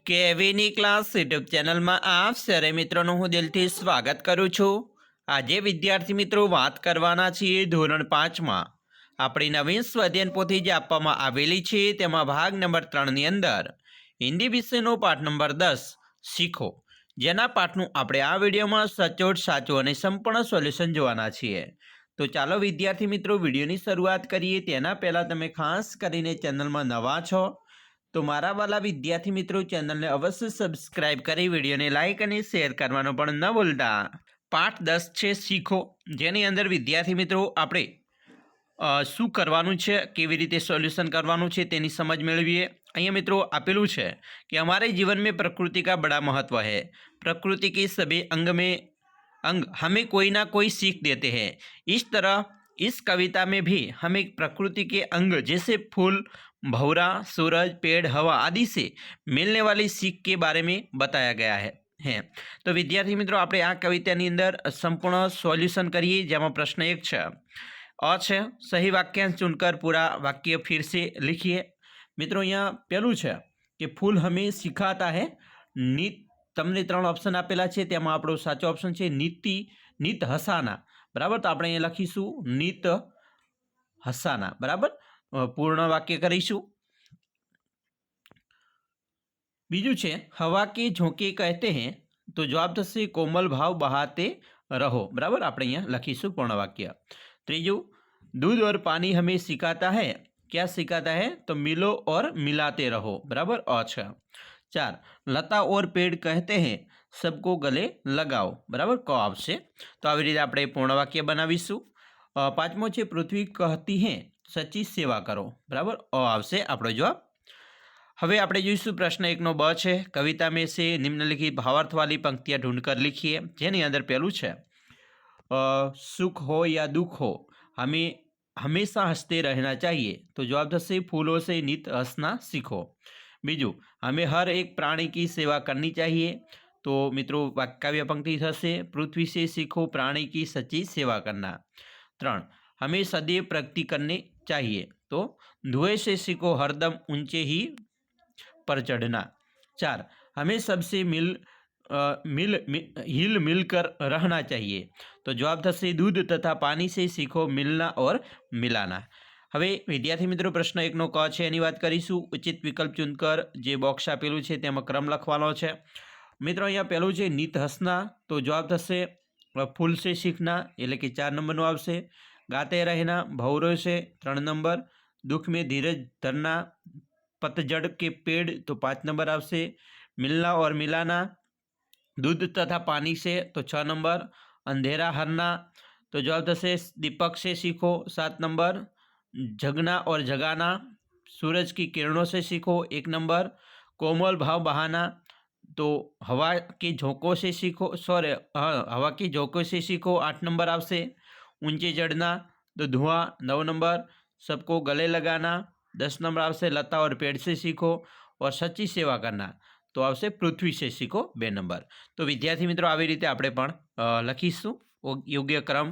કેવીની class YouTube ચેનલમાં આપ સરે મિત્રોનું હું દિલથી સ્વાગત કરું છું। આજે વિદ્યાર્થી મિત્રો વાત કરવાના છીએ ધોરણ 5માં આપણી નવીન સ્વાધ્યાયન પોથી જે આપવામાં આવેલી છે તેમાં ભાગ નંબર 3ની અંદર હિન્દી વિષયનો પાઠ નંબર 10 શીખો, જેના પાઠનું આપણે આ વિડીયોમાં સચોટ સાચું અને સંપૂર્ણ સોલ્યુશન જોવાના છીએ। તો ચાલો વિદ્યાર્થી મિત્રો વિડીયોની શરૂઆત કરીએ। તેના પહેલાં તમે ખાસ કરીને ચેનલમાં નવા છો તો મારા વાલા વિદ્યાर्थी મિત્રો ચેનલને અવશ્ય સબસ્ક્રાઇબ કરી વિડીયોને લાઇક અને શેર કરવાનું પણ ન ભૂલતા। પાઠ 10 છે શીખો, જેની અંદર વિદ્યાર્થી મિત્રો આપણે શું કરવાનું છે, કેવી રીતે સોલ્યુશન કરવાનું છે તેની સમજ મેળવીએ। અહીંયા મિત્રો આપેલું છે કે हमारे जीवन में प्रकृति का बड़ा महत्व है। प्रकृति के सभी अंग हमें कोई ना कोई सीख देते हैं। इस तरह इस कविता में भी हमें प्रकृति के अंग जैसे फूल, भंवरा, सूरज, पेड़, हवा आदि से मिलने वाली सीख के बारे में बताया गया है। तो विद्यार्थी मित्रों આપણે આ કવિતાની અંદર સંપૂર્ણ સોલ્યુશન કરીએ, જેમાં પ્રશ્ન 1 છે अ છે सही वाक्यांश चुनकर पूरा वाक्य फिर से लिखिए। मित्रों અહીંયા પહેલું છે કે फूल हमें सिखाता है। નીત તમને 3 ઓપ્શન આપેલા છે, તેમાં આપણો સાચો ઓપ્શન છે નીતિ નીત હસાના, બરાબર। તો આપણે અહીંયા લખીશું નીત હસાના, બરાબર। પૂર્ણ વાક્ય કરીશું। બીજું છે હવા के झोंके कहते हैं, तो जवाब થશે कोमल भाव बहाते रहो, बराबर। આપણે અહીંયા લખીશું પૂર્ણ વાક્ય। ત્રીજું दूध और पानी हमें सिखाता है, क्या सिखाता है तो मिलो और मिलाते रहो, बराबर। अच्छा 4 लता और पेड़ कहते हैं सबको गले लगाओ, बराबर। क આવશે। તો આવી રીતે આપણે પૂર્ણ વાક્ય બનાવીશું। પાંચમો છે પૃથ્વી कहती है सच्ची सेवा करो, बराबर। અ આવશે આપણો જવાબ। હવે આપણે જોઈશું પ્રશ્ન 1નો બ છે कविता में से निम्नलिखित भावार्थ वाली पंक्तियां ढूंढकर लिखिए। જેની અંદર પહેલું છે सुख हो या दुख हो हमें हमेशा हंसते रहना चाहिए, तो जवाब थશે फूलों से नित हंसना सीखो। बीजू हमें हर एक प्राणी की सेवा करनी चाहिए, तो मित्रों काव्य पंक्ति थશે पृथ्वी से सीखो प्राणी की सच्ची सेवा करना। 3 हमें सदैव प्रगति करनी चाहिए, तो धुएं से सीखो हरदम ऊंचे ही पर चढ़ना। 4 हमें सबसे हिल मिलकर रहना चाहिए, तो जवाब थશે दूध तथा पानी से सीखो मिलना और मिलाना। હવે વિદ્યાર્થી મિત્રો પ્રશ્ન 1નો ક છે એની વાત કરીશું। ઉચિત વિકલ્પ ચૂનકર જે બોક્સ આપેલું છે તેમાં ક્રમ લખવાનો છે। મિત્રો અહીંયા પહેલું છે નીત હસના, તો જવાબ થશે ફૂલ સે શીખના, એટલે કે 4 નંબરનું આવશે। ગાતે રહેના ભવરો છે 3 નંબર। दुख में धीरज धरना पतझड़ के पेड़, तो 5 नंबर आवશે। मिलना और मिलाना दूध तथा पानी से, तो 6 नंबर। अंधेरा हरना, तो जवाब थશે दीपक से सीखो 7 नंबर। जगना और जगाना सूरज की किरणों से सीखो 1 नंबर। कोमल भाव बहाना, तो हवा के झोंकों से सीखो, हवा के झोंकों से सीखो 8 नंबर आवશે। ऊंचे चढ़ना, तो धुआं 9 नंबर। सबको गले लगाना 10 नंबर आवશે। लता और पेड़ से सीखो और सच्ची सेवा करना, तो आवશે पृथ्वी से सीखो 2 नंबर। तो विद्यार्थी मित्रों આવી રીતે આપણે પણ લખીશું યોગ્ય ક્રમ।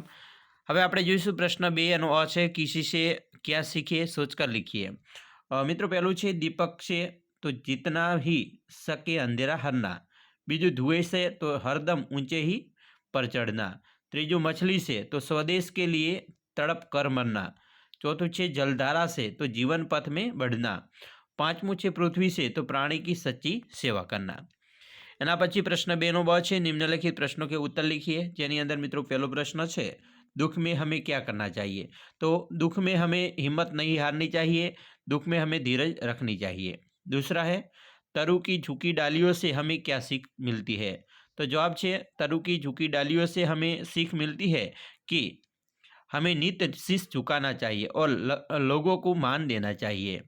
હવે આપણે જોઈશું પ્રશ્ન 2 એનો અ છે किसी से क्या सीखे सोचकर लिखिए। મિત્રો પહેલું છે दीपक से, तो जितना ही सके अंधेरा हरना। बीजू धुएं से, तो हरदम ऊंचे ही पर चढ़ना। त्रीजू मछली से, तो स्वदेश के लिए तड़प कर मरना। चौथुं छे जलधारा से, तो जीवन पथ में बढ़ना। पांचमું છે पृथ्वी से, तो प्राणी की सच्ची सेवा करना। એના પછી પ્રશ્ન 2નો બ છે निम्नलिखित प्रश्नों के उत्तर लिखिए। જેની અંદર મિત્રો પહેલો પ્રશ્ન છે दुख में हमें क्या करना चाहिए, तो दुख में हमें हिम्मत नहीं हारनी चाहिए, दुख में हमें धीरज रखनी चाहिए। दूसरा है तरु की झुकी डालियों से हमें क्या सीख मिलती है, तो जवाब है तरु की झुकी डालियों से हमें सीख मिलती है कि हमें नित्य शीश झुकाना चाहिए और लोगों को मान देना चाहिए।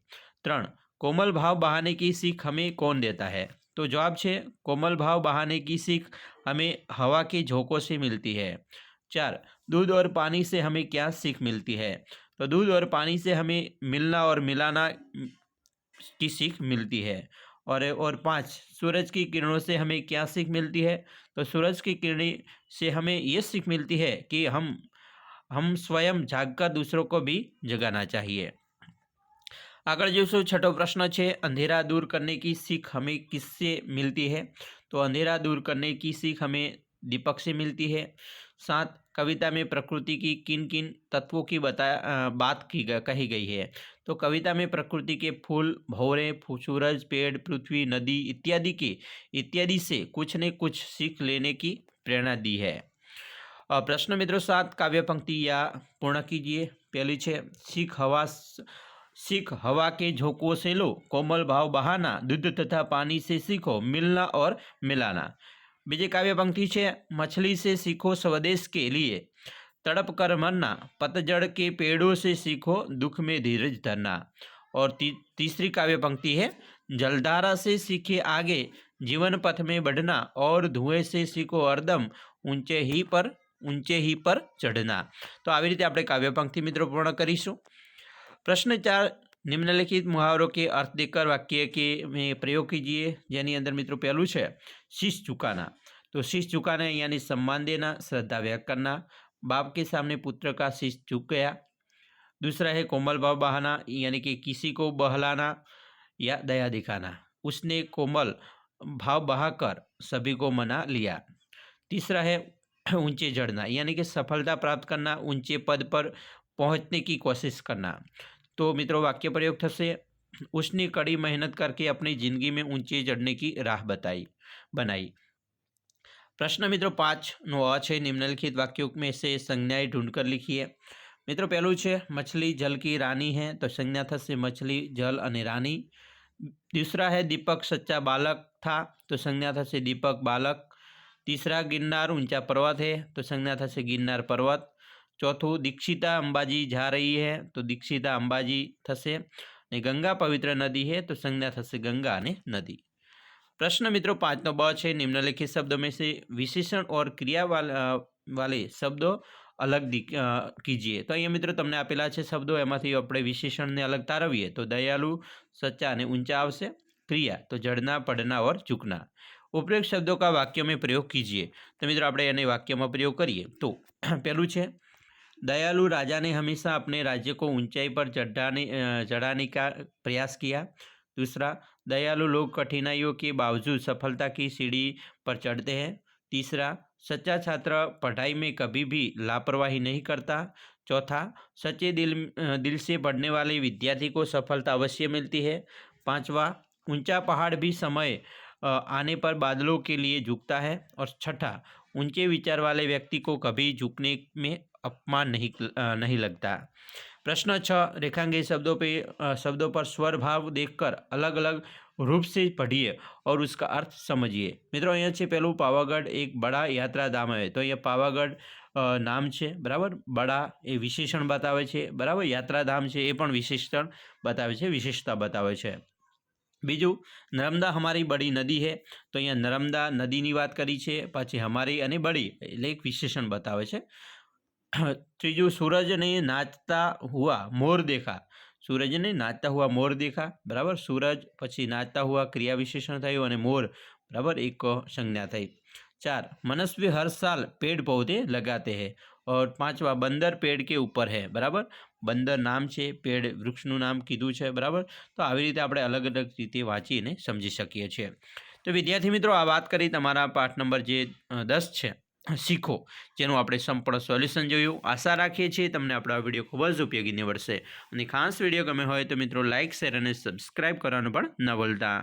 3 कोमल भाव बहाने की सीख हमें कौन देता है, तो जवाब है कोमल भाव बहाने की सीख हमें हवा के झोंकों से मिलती है। 4 दूध और पानी से हमें क्या सीख मिलती है, तो दूध और पानी से हमें मिलना और मिलाना की सीख मिलती है। और 5 सूरज की किरणों से हमें क्या सीख मिलती है, तो सूरज की किरणें से हमें ये सीख मिलती है कि हम स्वयं जागकर दूसरों को भी जगाना चाहिए। आगे जो छठो प्रश्न है, अंधेरा दूर करने की सीख हमें किससे मिलती है? तो अंधेरा दूर करने की सीख हमें दीपक से मिलती है। 7, कविता में प्रकृति की किन किन तत्वों की बात कही गई है? तो कविता में प्रकृति के फूल, भंवरे, सूरज, पेड़, पृथ्वी, नदी इत्यादि से कुछ न कुछ सीख लेने की प्रेरणा दी है। प्रश्न मित्रों 7, काव्य पंक्ति या पूर्ण कीजिए। पहली है, सीख हवा के झोंकों से लो, कोमल भाव बहाना, दूध तथा पानी से सीखो मिलना और मिलाना। बीजी काव्य पंक्ति है, मछली से सीखो स्वदेश के लिए, तड़प कर मरना, पतझड़ के पेड़ों से सीखो दुख में धीरज धरना। और तीसरी काव्य पंक्ति है, जलधारा से सीखे आगे, जीवन पथ में बढ़ना, और धुएं से सीखो हरदम ऊंचे ही पर चढ़ना। तो આવી રીતે આપણે કાવ્ય પંક્તિ મિત્રો પૂર્ણ કરીશું। प्रश्न 4, निम्नलिखित मुहावरों के अर्थ देकर वाक्य के में प्रयोग कीजिए। જેની અંદર મિત્રો પહેલું છે शीश झुकाना। तो शीश झुकाना यानी सम्मान देना, श्रद्धा व्यक्त करना। बाप के सामने पुत्र का शीश झुक गया। दूसरा है कोमल भाव बहाना, यानी कि किसी को बहलाना या दया दिखाना, उसने कोमल भाव बहाकर सभी को मना लिया। तीसरा है ऊंचे चढ़ना, यानी कि सफलता प्राप्त करना, ऊंचे पद पर पहुंचने की कोशिश करना। तो मित्रों वाक्य प्रयोग थशे, उसने कड़ी मेहनत करके अपनी जिंदगी में ऊंचे चढ़ने की राह बनाई। प्रश्न मित्रों 5 नो अ है, निम्नलिखित वाक्यों में से संज्ञाएं ढूंढकर लिखिए। मित्रों पहलू है, मछली जल की रानी है, तो संज्ञा थशे मछली, जल अने रानी। दूसरा है, दीपक सच्चा बालक था, तो संज्ञा थशे दीपक, बालक। तीसरा, गिरनार ऊंचा पर्वत है, तो संज्ञा थशे गिरनार, पर्वत। चौथुं, दीक्षिता अंबाजी जा रही है, तो दीक्षिता अंबाजी थशे। ने गंगा पवित्र नदी है, तो संज्ञा थशे गंगा ने नदी। प्रश्न मित्रों 5 नो ब है, निम्नलिखित शब्दों में से विशेषण और क्रिया वाले शब्दों अलग कीजिए। तो अहीं मित्रों तमने आपेला है शब्दों, एमांथी आपणे विशेषण ने अलग तारवीए तो दयालु, सच्चा अने ऊंचा आवशे। क्रिया तो जड़ना, पड़ना और झुकना। उपयुक्त शब्दों का वाक्यों में प्रयोग कीजिए। तो मित्रों आपणे एने वाक्य में प्रयोग करिए। तो पहलू है, दयालु राजा ने हमेशा अपने राज्य को ऊंचाई पर चढ़ाने का प्रयास किया। दूसरा, दयालु लोग कठिनाइयों के बावजूद सफलता की सीढ़ी पर चढ़ते हैं। तीसरा, सच्चा छात्र पढ़ाई में कभी भी लापरवाही नहीं करता। चौथा, सच्चे दिल से पढ़ने वाले विद्यार्थी को सफलता अवश्य मिलती है। पांचवा, ऊंचा पहाड़ भी समय आने पर बादलों के लिए झुकता है। और छठा, ऊंचे विचार वाले व्यक्ति को कभी झुकने में अपमान नहीं लगता। प्रश्न 6, रेखांकित शब्दों पर स्वर भाव देखकर अलग अलग रूप से पढ़िए और उसका अर्थ समझिए। मित्रों अहींया छे पहेलुं, पावागढ़ एक बड़ा यात्रा धाम है, तो अहींया पावागढ़ नाम है, बराबर। बड़ा ए विशेषण बतावे छे, बराबर। यात्राधाम है ए पण विशेषण बतावे छे, विशेषता बतावे छे। बीजू, नर्मदा हमारी बड़ी नदी है, तो अहींया नर्मदा नदीनी बात करी छे, पाछी हमारी अने बड़ी एटले एक विशेषण बतावे छे। तीजू, सूरज ने नाचता हुआ मोर देखा, सूरज ने नाचता हुआ मोर देखा, बराबर। सूरज पछी नाचता हुआ क्रिया विशेषण थयुं अने मोर, बराबर, एक संज्ञा थई। 4, मनुष्य हर साल पेड़ पौधे लगाते हैं। और 5वां, बंदर पेड़ के ऊपर है, बराबर। बंदर नाम है, पेड़ वृक्षનું નામ કીધું છે, બરાબર। તો આવી રીતે આપણે અલગ અલગ રીતે વાંચીને સમજી શકીએ છીએ। તો વિદ્યાર્થી મિત્રો આ વાત કરી તમારા પાઠ નંબર જે 10 છે શીખો, જેનું આપણે સંપૂર્ણ સોલ્યુશન જોયું। આશા રાખીએ છીએ તમને આપણો આ વિડીયો ખૂબ જ ઉપયોગી નીવડશે અને ખાસ વિડીયો ગમે હોય તો મિત્રો લાઇક, શેર અને સબસ્ક્રાઇબ કરવાનું પણ ન ભૂલતા।